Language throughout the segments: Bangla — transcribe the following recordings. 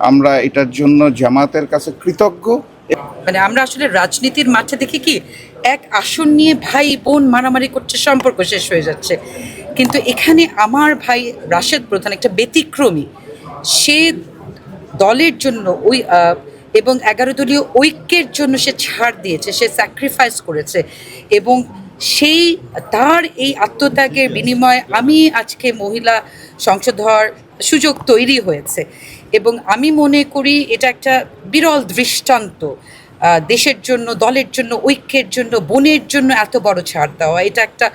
আমরা এটার জন্য জামাতের কাছে কৃতজ্ঞ। মানে আমরা আসলে রাজনীতির মাঠে দেখি কি এক আসন নিয়ে ভাই বোন মারামারি করছে, সম্পর্ক শেষ হয়ে যাচ্ছে, কিন্তু এখানে আমার ভাই রাশেদ প্রধান একটা ব্যতিক্রমী। সে দলের জন্য এবং 11 দলীয় ঐক্যের জন্য সে ছাড় দিয়েছে, সে স্যাক্রিফাইস করেছে, এবং সেই তার এই আত্মত্যাগের বিনিময়ে আমি আজকে মহিলা সংসদ হওয়ার সুযোগ তৈরি হয়েছে। এবং আমি মনে করি এটা একটা বিরল দৃষ্টান্ত, দেশের জন্য, দলের জন্য, ঐক্যের জন্য, বোনের জন্য এত বড় ছাড় দেওয়া। এটা একটা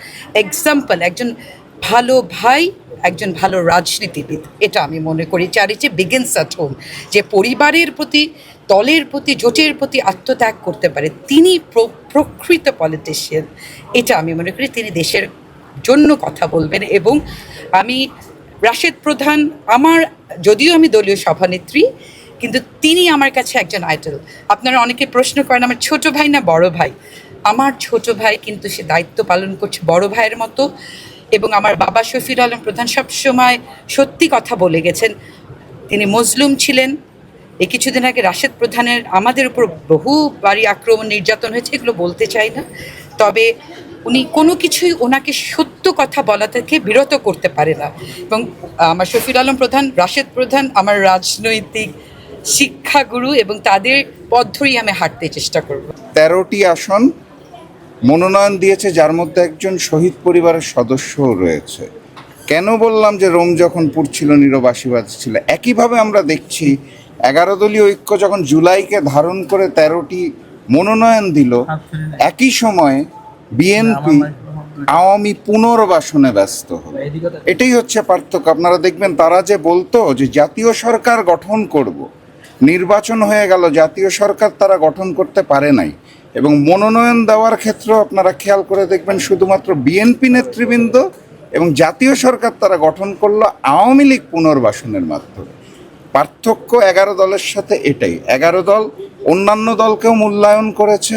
এক্সাম্পল, একজন ভালো ভাই, একজন ভালো রাজনীতিবিদ। এটা আমি মনে করি চ্যারিটি বিগিনস অ্যাট হোম। যে পরিবারের প্রতি, দলের প্রতি, জোটের প্রতি আত্মত্যাগ করতে পারে, তিনি প্রকৃত পলিটিশিয়ান। এটা আমি মনে করি তিনি দেশের জন্য কথা বলবেন। এবং আমি রাশেদ প্রধান, যদিও আমি দলীয় সভানেত্রী, কিন্তু তিনি আমার কাছে একজন আইডল। আপনারা অনেকে প্রশ্ন করেন আমার ছোট ভাই না বড় ভাই। আমার ছোট ভাই, কিন্তু সে দায়িত্ব পালন করছে বড় ভাইয়ের মতো। এবং আমার বাবা শফিউল আলম প্রধান সবসময় সত্যি কথা বলে গেছেন। তিনি মজলুম ছিলেন। এই কিছুদিন আগে রাশেদ প্রধানের আমাদের উপর বহুবারই আক্রমণ, নির্যাতন হয়েছে, এগুলো বলতে চাই না, তবে উনি কোনো কিছুই ওনাকে সত্য কথা বলা থেকে বিরত করতে পারে না। এবং আমার শফিউল আলম প্রধান, রাশেদ প্রধান আমার রাজনৈতিক শিক্ষাগুরু, এবং তাদের পথ ধরেই আমি হাঁটতে চেষ্টা করব। 13টি আসন মনোনয়ন দিয়েছে, যার মধ্যে একজন শহীদ পরিবারের সদস্যও রয়েছে। কেন বললাম যে রোম যখন পুড়ছিল নীরব আশীর্বাদ ছিল? একইভাবে আমরা দেখছি 11 দলীয় ঐক্য যখন জুলাইকে ধারণ করে 13টি মনোনয়ন দিল, একই সময়ে বিএনপি আওয়ামী পুনর্বাসনে ব্যস্ত হলো। এটাই হচ্ছে পার্থক্য। আপনারা দেখবেন তারা যে বলতো যে জাতীয় সরকার গঠন করব, নির্বাচন হয়ে গেল, জাতীয় সরকার তারা গঠন করতে পারে নাই। এবং মনোনয়ন দেওয়ার ক্ষেত্রেও আপনারা খেয়াল করে দেখবেন শুধুমাত্র বিএনপি নেতৃবৃন্দ এবং জাতীয় সরকার তারা গঠন করলো আওয়ামী লীগ পুনর্বাসনের মাধ্যমে। পার্থক্য 11 দলের সাথে এটাই। 11 দল অন্যান্য দলকেও মূল্যায়ন করেছে,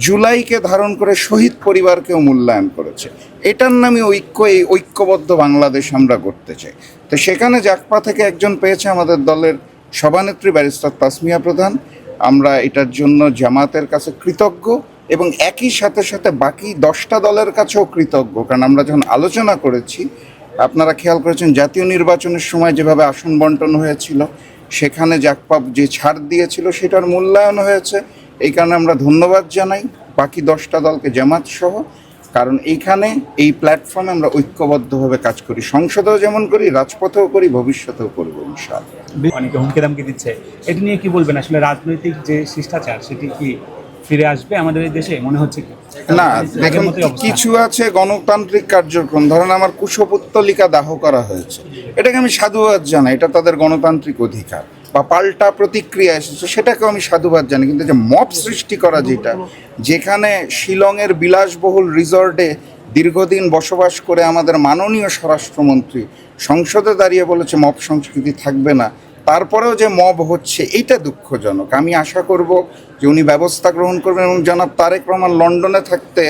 জুলাইকে ধারণ করে শহীদ পরিবারকেও মূল্যায়ন করেছে। এটার নামই ঐক্য। এই ঐক্যবদ্ধ বাংলাদেশ আমরা করতে চাই। তো সেখানে জাকপা থেকে একজন পেয়েছে আমাদের দলের সভানেত্রী ব্যারিস্টার তাসমিয়া প্রধান। আমরা এটার জন্য জামাতের কাছে কৃতজ্ঞ, এবং একই সাথে সাথে বাকি 10টা দলের কাছেও কৃতজ্ঞ। কারণ আমরা যখন আলোচনা করেছি, আপনারা খেয়াল করেছেন জাতীয় নির্বাচনের সময় যেভাবে আসন বন্টন হয়েছিল, সেখানে জাকপা যে ছাড় দিয়েছিল সেটার মূল্যায়ন হয়েছে। এই কারণে আমরা ধন্যবাদ জানাই বাকি 10টা দলকে, জামাত সহ। কারণ এইখানে এই প্ল্যাটফর্মে আমরা ঐক্যবদ্ধভাবে কাজ করি, সংসদেও যেমন করি, রাজপথেও করি, ভবিষ্যতেও করবো ইনশাআল্লাহ। অনেকে হুমকি দামকি দিচ্ছে, এটি নিয়ে কি বলবেন? আসলে রাজনৈতিক যে শিষ্টাচার সেটি কি ফিরে আসবে আমাদের এই দেশে মনে হচ্ছে কি? না, দেখুন, কিছু আছে গণতান্ত্রিক কার্যক্রম। ধরেন আমার কুশপুত্তলিকা দাহ করা হয়েছে, এটাকে আমি সাধুবাদ জানাই, এটা তাদের গণতান্ত্রিক অধিকার। বা পাল্টা প্রতিক্রিয়া এসেছে, সেটাকেও আমি সাধুবাদ জানি। কিন্তু যে মব সৃষ্টি করা, যেখানে শিলংয়ের বিলাসবহুল রিসর্টে দীর্ঘদিন বসবাস করে আমাদের মাননীয় স্বরাষ্ট্রমন্ত্রী সংসদে দাঁড়িয়ে বলেছে মব সংস্কৃতি থাকবে না, তারপরেও যে মব হচ্ছে, এইটা দুঃখজনক। আমি আশা করব যে উনি ব্যবস্থা গ্রহণ করবেন। এবং জনাব তারেক রহমান লন্ডনে থাকতে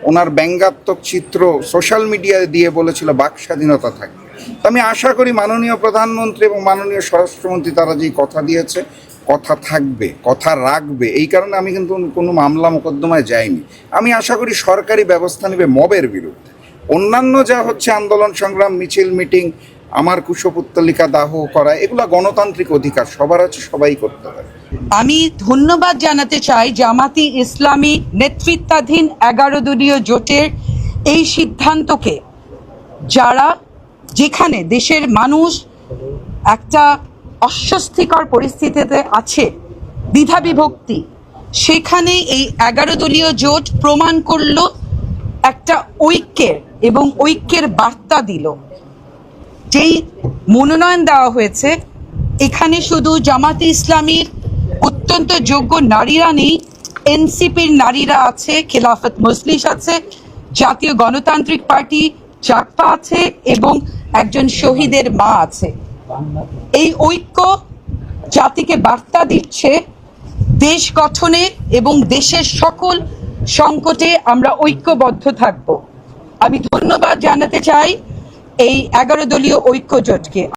ওনার ব্যঙ্গাত্মক চিত্র সোশ্যাল মিডিয়ায় দিয়ে বলেছিল বাক স্বাধীনতা থাকবে। তো আমি আশা করি মাননীয় প্রধানমন্ত্রী এবং মাননীয় স্বরাষ্ট্রমন্ত্রী তারা যেই কথা দিয়েছে, কথা থাকবে, কথা রাখবে। এই কারণে আমি কিন্তু কোনো মামলা মোকদ্দমায় যাইনি। আমি আশা করি সরকারি ব্যবস্থা নেবে মবের বিরুদ্ধে। অন্যান্য যা হচ্ছে আন্দোলন সংগ্রাম, মিছিল, মিটিং, আমার কুশপুত্তলিকা দাহ করা, এগুলো গণতান্ত্রিক অধিকার, সবার আছে, সবাই করতে পারে। আমি ধন্যবাদ জানাতে চাই জামাতি ইসলামী নেতৃত্বাধীন 11 দলীয় জোটের এই সিদ্ধান্তকে, যারা, যেখানে দেশের মানুষ একটা অস্বস্তিকর পরিস্থিতিতে আছে, দ্বিধা বিভক্তি, সেখানে এই 11 দলীয় জোট প্রমাণ করলো একটা ঐক্যের, এবং ঐক্যের বার্তা দিল। যেই মনোনয়ন দেওয়া হয়েছে, এখানে শুধু জামাতে ইসলামীর অত্যন্ত যোগ্য নারীরা নেই, এনসিপির নারীরা আছে, খেলাফত মজলিস আছে, জাতীয় গণতান্ত্রিক পার্টি জাকপা আছে, এবং একজন শহীদের মা আছে। এই ঐক্য জাতিকে বার্তা দিচ্ছে দেশ গঠনে, এবং দেশের সকল সংকটে আমরা ঐক্যবদ্ধ থাকব। আমি ধন্যবাদ জানাতে চাই এই 11 দলীয় ঐক্য জোটকে।